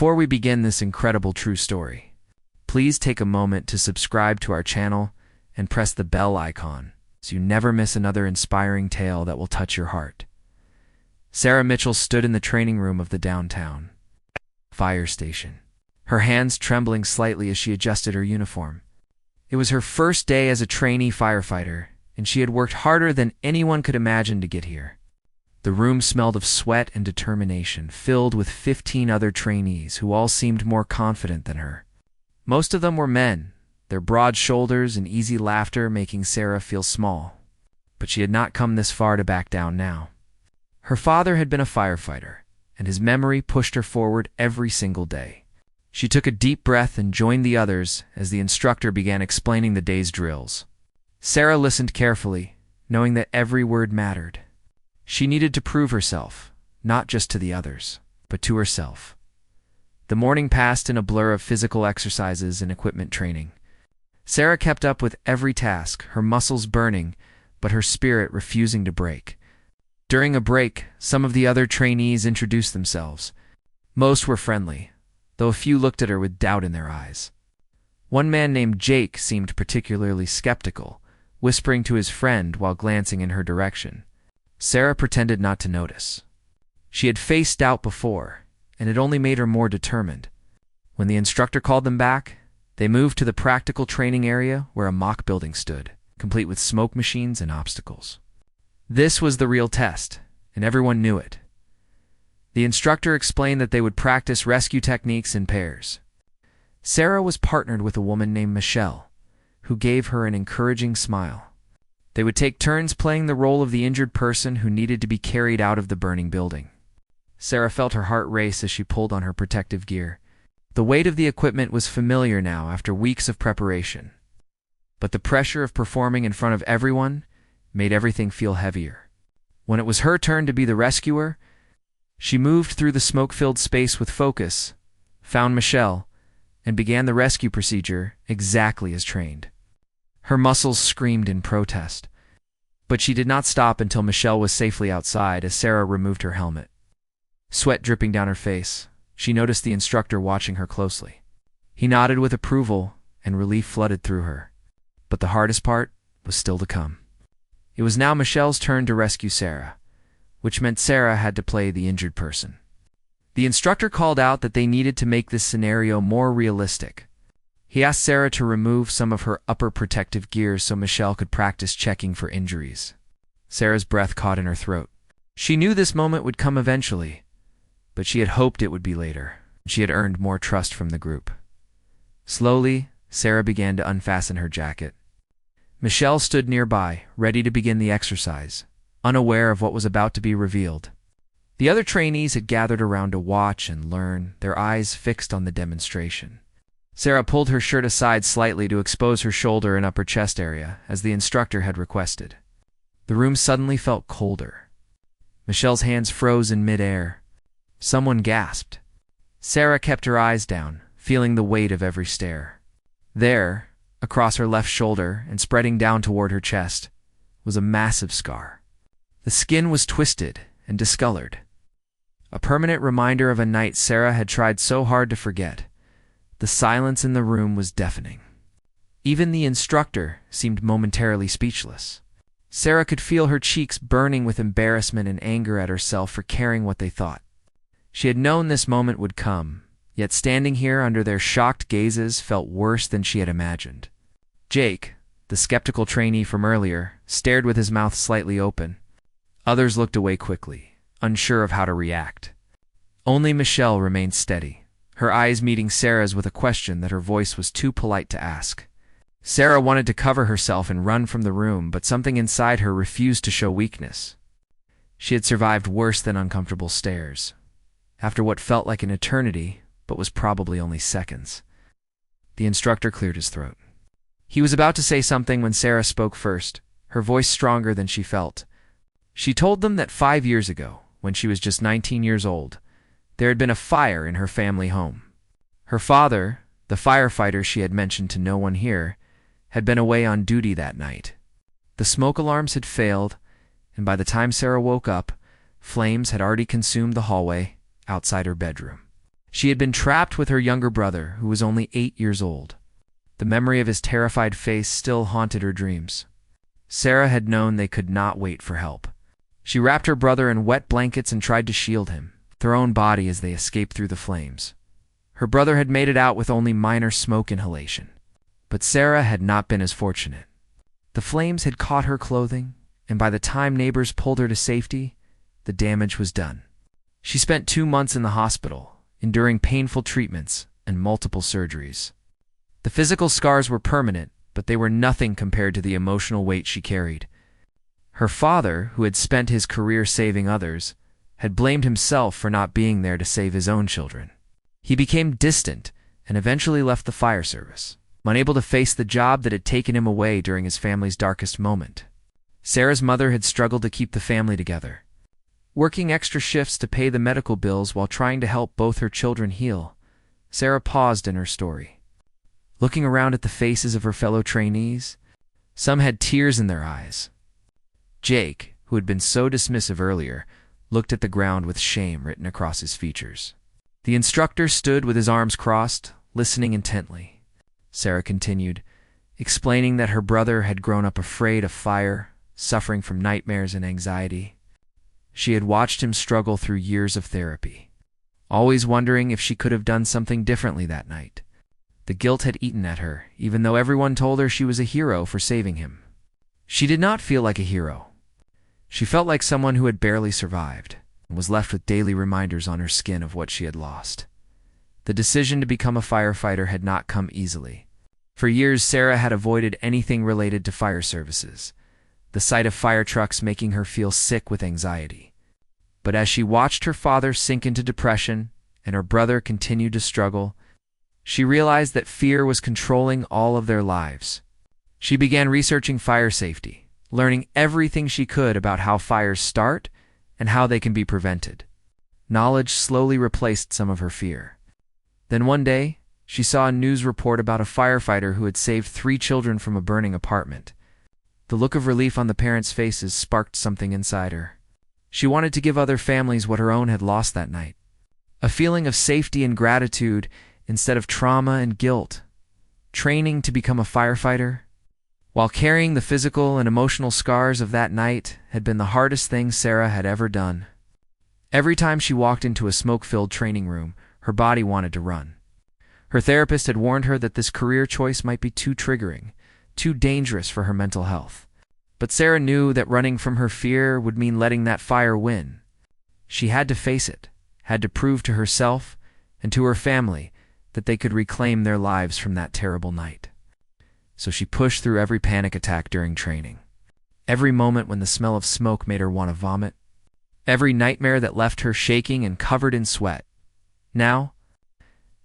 Before we begin this incredible true story, please take a moment to subscribe to our channel and press the bell icon so you never miss another inspiring tale that will touch your heart. Sarah Mitchell stood in the training room of the downtown fire station, her hands trembling slightly as she adjusted her uniform. It was her first day as a trainee firefighter, and she had worked harder than anyone could imagine to get here. The room smelled of sweat and determination, filled with 15 other trainees who all seemed more confident than her. Most of them were men, their broad shoulders and easy laughter making Sarah feel small. But she had not come this far to back down now. Her father had been a firefighter, and his memory pushed her forward every single day. She took a deep breath and joined the others as the instructor began explaining the day's drills. Sarah listened carefully, knowing that every word mattered. She needed to prove herself, not just to the others, but to herself. The morning passed in a blur of physical exercises and equipment training. Sarah kept up with every task, her muscles burning, but her spirit refusing to break. During a break, some of the other trainees introduced themselves. Most were friendly, though a few looked at her with doubt in their eyes. One man named Jake seemed particularly skeptical, whispering to his friend while glancing in her direction. Sarah pretended not to notice. She had faced doubt before, and it only made her more determined. When the instructor called them back, they moved to the practical training area where a mock building stood, complete with smoke machines and obstacles. This was the real test, and everyone knew it. The instructor explained that they would practice rescue techniques in pairs. Sarah was partnered with a woman named Michelle, who gave her an encouraging smile. They would take turns playing the role of the injured person who needed to be carried out of the burning building. Sarah felt her heart race as she pulled on her protective gear. The weight of the equipment was familiar now after weeks of preparation. But the pressure of performing in front of everyone made everything feel heavier. When it was her turn to be the rescuer, she moved through the smoke-filled space with focus, found Michelle, and began the rescue procedure exactly as trained. Her muscles screamed in protest, but she did not stop until Michelle was safely outside as Sarah removed her helmet. Sweat dripping down her face, she noticed the instructor watching her closely. He nodded with approval, and relief flooded through her. But the hardest part was still to come. It was now Michelle's turn to rescue Sarah, which meant Sarah had to play the injured person. The instructor called out that they needed to make this scenario more realistic. He asked Sarah to remove some of her upper protective gear so Michelle could practice checking for injuries. Sarah's breath caught in her throat. She knew this moment would come eventually, but she had hoped it would be later. She had earned more trust from the group. Slowly, Sarah began to unfasten her jacket. Michelle stood nearby, ready to begin the exercise, unaware of what was about to be revealed. The other trainees had gathered around to watch and learn, their eyes fixed on the demonstration. Sarah pulled her shirt aside slightly to expose her shoulder and upper chest area, as the instructor had requested. The room suddenly felt colder. Michelle's hands froze in midair. Someone gasped. Sarah kept her eyes down, feeling the weight of every stare. There, across her left shoulder and spreading down toward her chest, was a massive scar. The skin was twisted and discolored, a permanent reminder of a night Sarah had tried so hard to forget. The silence in the room was deafening. Even the instructor seemed momentarily speechless. Sarah could feel her cheeks burning with embarrassment and anger at herself for caring what they thought. She had known this moment would come, yet standing here under their shocked gazes felt worse than she had imagined. Jake, the skeptical trainee from earlier, stared with his mouth slightly open. Others looked away quickly, unsure of how to react. Only Michelle remained steady, her eyes meeting Sarah's with a question that her voice was too polite to ask. Sarah wanted to cover herself and run from the room, but something inside her refused to show weakness. She had survived worse than uncomfortable stares, after what felt like an eternity, but was probably only seconds. The instructor cleared his throat. He was about to say something when Sarah spoke first, her voice stronger than she felt. She told them that 5 years ago, when she was just 19 years old, there had been a fire in her family home. Her father, the firefighter she had mentioned to no one here, had been away on duty that night. The smoke alarms had failed, and by the time Sarah woke up, flames had already consumed the hallway outside her bedroom. She had been trapped with her younger brother, who was only 8 years old. The memory of his terrified face still haunted her dreams. Sarah had known they could not wait for help. She wrapped her brother in wet blankets and tried to shield him, with her own body as they escaped through the flames. Her brother had made it out with only minor smoke inhalation. But Sarah had not been as fortunate. The flames had caught her clothing, and by the time neighbors pulled her to safety, the damage was done. She spent 2 months in the hospital, enduring painful treatments and multiple surgeries. The physical scars were permanent, but they were nothing compared to the emotional weight she carried. Her father, who had spent his career saving others, had blamed himself for not being there to save his own children. He became distant and eventually left the fire service, unable to face the job that had taken him away during his family's darkest moment. Sarah's mother had struggled to keep the family together, working extra shifts to pay the medical bills while trying to help both her children heal. Sarah paused in her story, looking around at the faces of her fellow trainees. Some had tears in their eyes. Jake, who had been so dismissive earlier, looked at the ground with shame written across his features. The instructor stood with his arms crossed, listening intently. Sarah continued, explaining that her brother had grown up afraid of fire, suffering from nightmares and anxiety. She had watched him struggle through years of therapy, always wondering if she could have done something differently that night. The guilt had eaten at her, even though everyone told her she was a hero for saving him. She did not feel like a hero. She felt like someone who had barely survived, and was left with daily reminders on her skin of what she had lost. The decision to become a firefighter had not come easily. For years, Sarah had avoided anything related to fire services, the sight of fire trucks making her feel sick with anxiety. But as she watched her father sink into depression and her brother continued to struggle, she realized that fear was controlling all of their lives. She began researching fire safety, learning everything she could about how fires start and how they can be prevented. Knowledge slowly replaced some of her fear. Then one day, she saw a news report about a firefighter who had saved 3 children from a burning apartment. The look of relief on the parents' faces sparked something inside her. She wanted to give other families what her own had lost that night. A feeling of safety and gratitude instead of trauma and guilt. Training to become a firefighter, while carrying the physical and emotional scars of that night, had been the hardest thing Sarah had ever done. Every time she walked into a smoke-filled training room, her body wanted to run. Her therapist had warned her that this career choice might be too triggering, too dangerous for her mental health. But Sarah knew that running from her fear would mean letting that fire win. She had to face it, had to prove to herself and to her family that they could reclaim their lives from that terrible night. So she pushed through every panic attack during training, every moment when the smell of smoke made her want to vomit, every nightmare that left her shaking and covered in sweat. Now,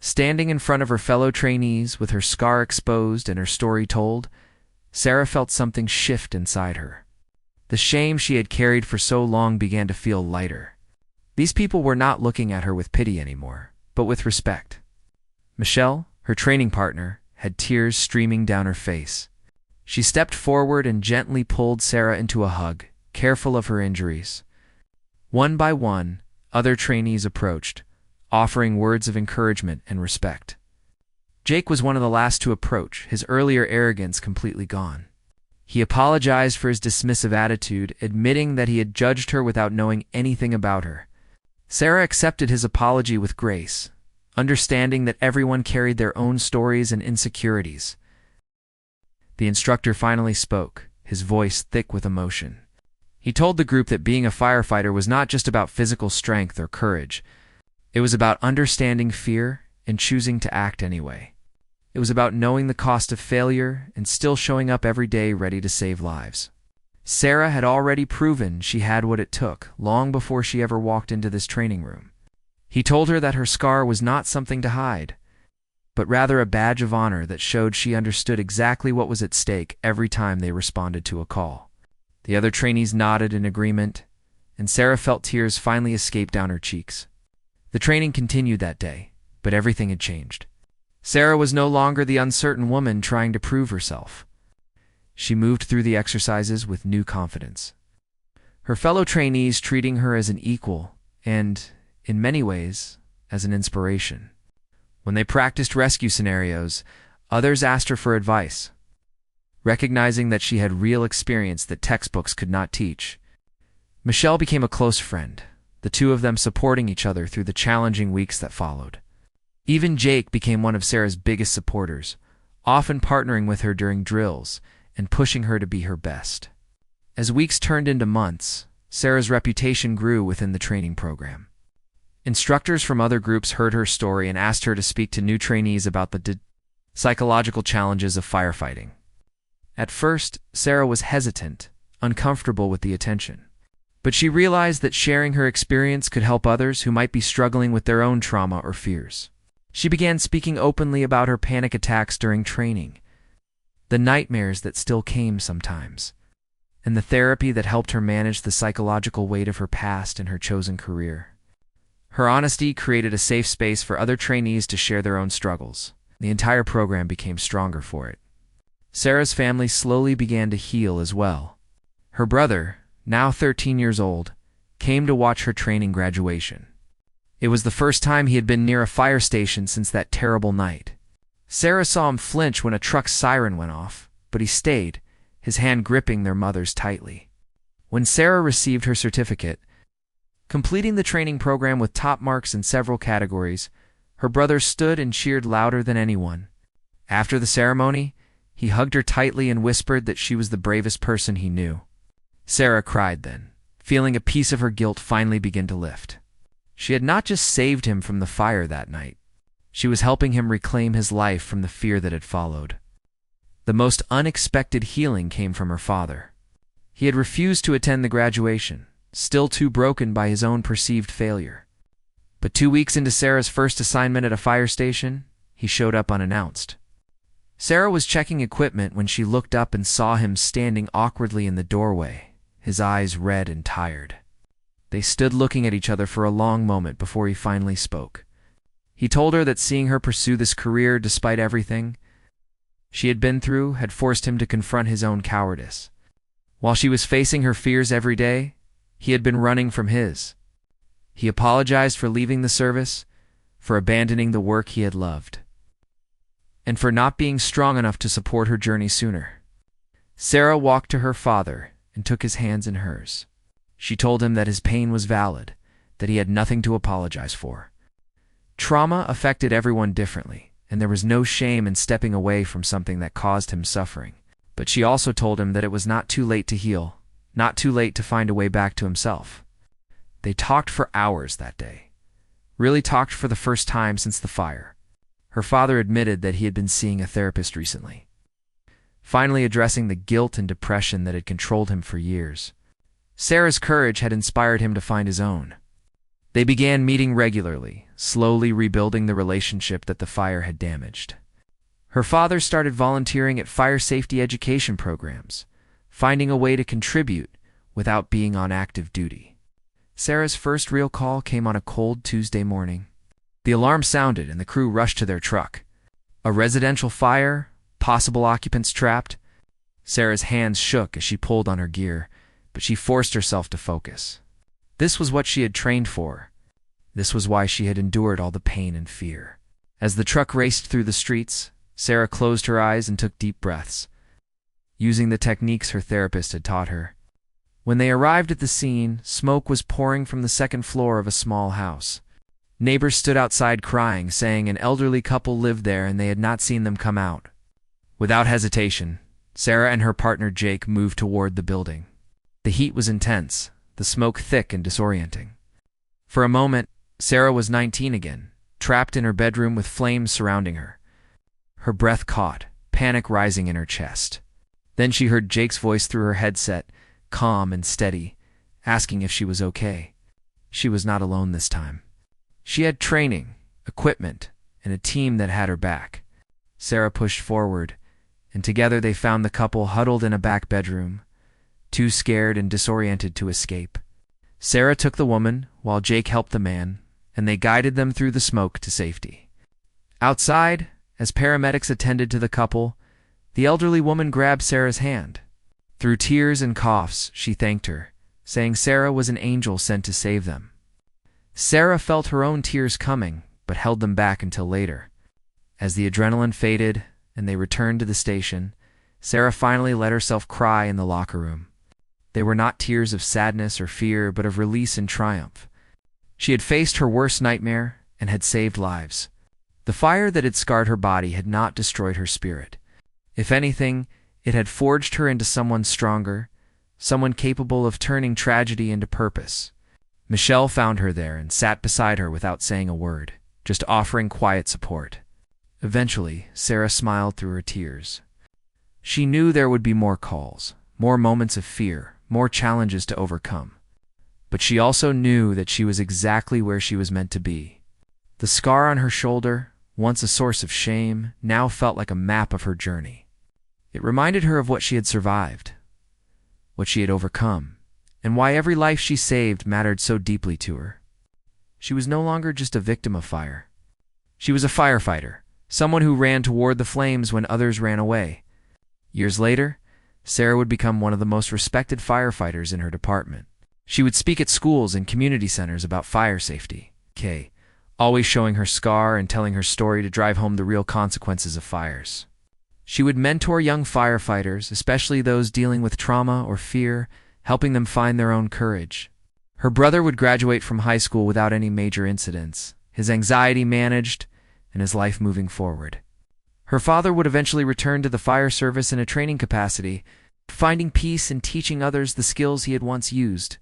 standing in front of her fellow trainees with her scar exposed and her story told, Sarah felt something shift inside her. The shame she had carried for so long began to feel lighter. These people were not looking at her with pity anymore, but with respect. Michelle, her training partner, had tears streaming down her face. She stepped forward and gently pulled Sarah into a hug, careful of her injuries. One by one, other trainees approached, offering words of encouragement and respect. Jake was one of the last to approach, his earlier arrogance completely gone. He apologized for his dismissive attitude, admitting that he had judged her without knowing anything about her. Sarah accepted his apology with grace, understanding that everyone carried their own stories and insecurities. The instructor finally spoke, his voice thick with emotion. He told the group that being a firefighter was not just about physical strength or courage. It was about understanding fear and choosing to act anyway. It was about knowing the cost of failure and still showing up every day ready to save lives. Sarah had already proven she had what it took long before she ever walked into this training room. He told her that her scar was not something to hide, but rather a badge of honor that showed she understood exactly what was at stake every time they responded to a call. The other trainees nodded in agreement, and Sarah felt tears finally escape down her cheeks. The training continued that day, but everything had changed. Sarah was no longer the uncertain woman trying to prove herself. She moved through the exercises with new confidence, her fellow trainees treating her as an equal and, in many ways, as an inspiration. When they practiced rescue scenarios, others asked her for advice. Recognizing that she had real experience that textbooks could not teach, Michelle became a close friend, the two of them supporting each other through the challenging weeks that followed. Even Jake became one of Sarah's biggest supporters, often partnering with her during drills and pushing her to be her best. As weeks turned into months, Sarah's reputation grew within the training program. Instructors from other groups heard her story and asked her to speak to new trainees about the psychological challenges of firefighting. At first, Sarah was hesitant, uncomfortable with the attention. But she realized that sharing her experience could help others who might be struggling with their own trauma or fears. She began speaking openly about her panic attacks during training, the nightmares that still came sometimes, and the therapy that helped her manage the psychological weight of her past and her chosen career. Her honesty created a safe space for other trainees to share their own struggles. The entire program became stronger for it. Sarah's family slowly began to heal as well. Her brother, now 13 years old, came to watch her training graduation. It was the first time he had been near a fire station since that terrible night. Sarah saw him flinch when a truck's siren went off, but he stayed, his hand gripping their mother's tightly. When Sarah received her certificate, completing the training program with top marks in several categories, her brother stood and cheered louder than anyone. After the ceremony, he hugged her tightly and whispered that she was the bravest person he knew. Sarah cried then, feeling a piece of her guilt finally begin to lift. She had not just saved him from the fire that night. She was helping him reclaim his life from the fear that had followed. The most unexpected healing came from her father. He had refused to attend the graduation, still too broken by his own perceived failure. But 2 weeks into Sarah's first assignment at a fire station, he showed up unannounced. Sarah was checking equipment when she looked up and saw him standing awkwardly in the doorway, his eyes red and tired. They stood looking at each other for a long moment before he finally spoke. He told her that seeing her pursue this career despite everything she had been through had forced him to confront his own cowardice. While she was facing her fears every day, he had been running from his. He apologized for leaving the service, for abandoning the work he had loved, and for not being strong enough to support her journey sooner. Sarah walked to her father and took his hands in hers. She told him that his pain was valid, that he had nothing to apologize for. Trauma affected everyone differently, and there was no shame in stepping away from something that caused him suffering. But she also told him that it was not too late to heal, not too late to find a way back to himself. They talked for hours that day. Really talked for the first time since the fire. Her father admitted that he had been seeing a therapist recently, finally addressing the guilt and depression that had controlled him for years. Sarah's courage had inspired him to find his own. They began meeting regularly, slowly rebuilding the relationship that the fire had damaged. Her father started volunteering at fire safety education programs, finding a way to contribute without being on active duty. Sarah's first real call came on a cold Tuesday morning. The alarm sounded and the crew rushed to their truck. A residential fire, possible occupants trapped. Sarah's hands shook as she pulled on her gear, but she forced herself to focus. This was what she had trained for. This was why she had endured all the pain and fear. As the truck raced through the streets, Sarah closed her eyes and took deep breaths, using the techniques her therapist had taught her. When they arrived at the scene, smoke was pouring from the second floor of a small house. Neighbors stood outside crying, saying an elderly couple lived there and they had not seen them come out. Without hesitation, Sarah and her partner Jake moved toward the building. The heat was intense, the smoke thick and disorienting. For a moment, Sarah was 19 again, trapped in her bedroom with flames surrounding her. Her breath caught, panic rising in her chest. Then she heard Jake's voice through her headset, calm and steady, asking if she was okay. She was not alone this time. She had training, equipment, and a team that had her back. Sarah pushed forward, and together they found the couple huddled in a back bedroom, too scared and disoriented to escape. Sarah took the woman, while Jake helped the man, and they guided them through the smoke to safety. Outside, as paramedics attended to the couple, the elderly woman grabbed Sarah's hand. Through tears and coughs, she thanked her, saying Sarah was an angel sent to save them. Sarah felt her own tears coming, but held them back until later. As the adrenaline faded and they returned to the station, Sarah finally let herself cry in the locker room. They were not tears of sadness or fear, but of release and triumph. She had faced her worst nightmare and had saved lives. The fire that had scarred her body had not destroyed her spirit. If anything, it had forged her into someone stronger, someone capable of turning tragedy into purpose. Michelle found her there and sat beside her without saying a word, just offering quiet support. Eventually, Sarah smiled through her tears. She knew there would be more calls, more moments of fear, more challenges to overcome. But she also knew that she was exactly where she was meant to be. The scar on her shoulder, once a source of shame, now felt like a map of her journey. It reminded her of what she had survived, what she had overcome, and why every life she saved mattered so deeply to her. She was no longer just a victim of fire. She was a firefighter, someone who ran toward the flames when others ran away. Years later, Sarah would become one of the most respected firefighters in her department. She would speak at schools and community centers about fire safety, always showing her scar and telling her story to drive home the real consequences of fires. She would mentor young firefighters, especially those dealing with trauma or fear, helping them find their own courage. Her brother would graduate from high school without any major incidents, his anxiety managed, and his life moving forward. Her father would eventually return to the fire service in a training capacity, finding peace and teaching others the skills he had once used.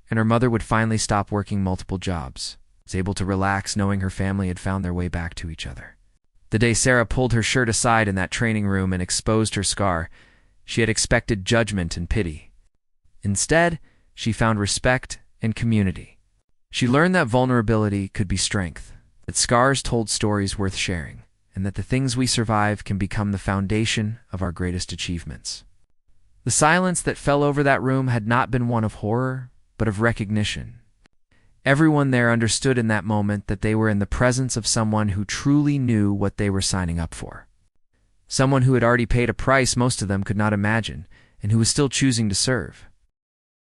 And her mother would finally stop working multiple jobs, was able to relax knowing her family had found their way back to each other. The day Sarah pulled her shirt aside in that training room and exposed her scar, she had expected judgment and pity. Instead, she found respect and community. She learned that vulnerability could be strength, that scars told stories worth sharing, and that the things we survive can become the foundation of our greatest achievements. The silence that fell over that room had not been one of horror, but of recognition. Everyone there understood in that moment that they were in the presence of someone who truly knew what they were signing up for. Someone who had already paid a price most of them could not imagine, and who was still choosing to serve.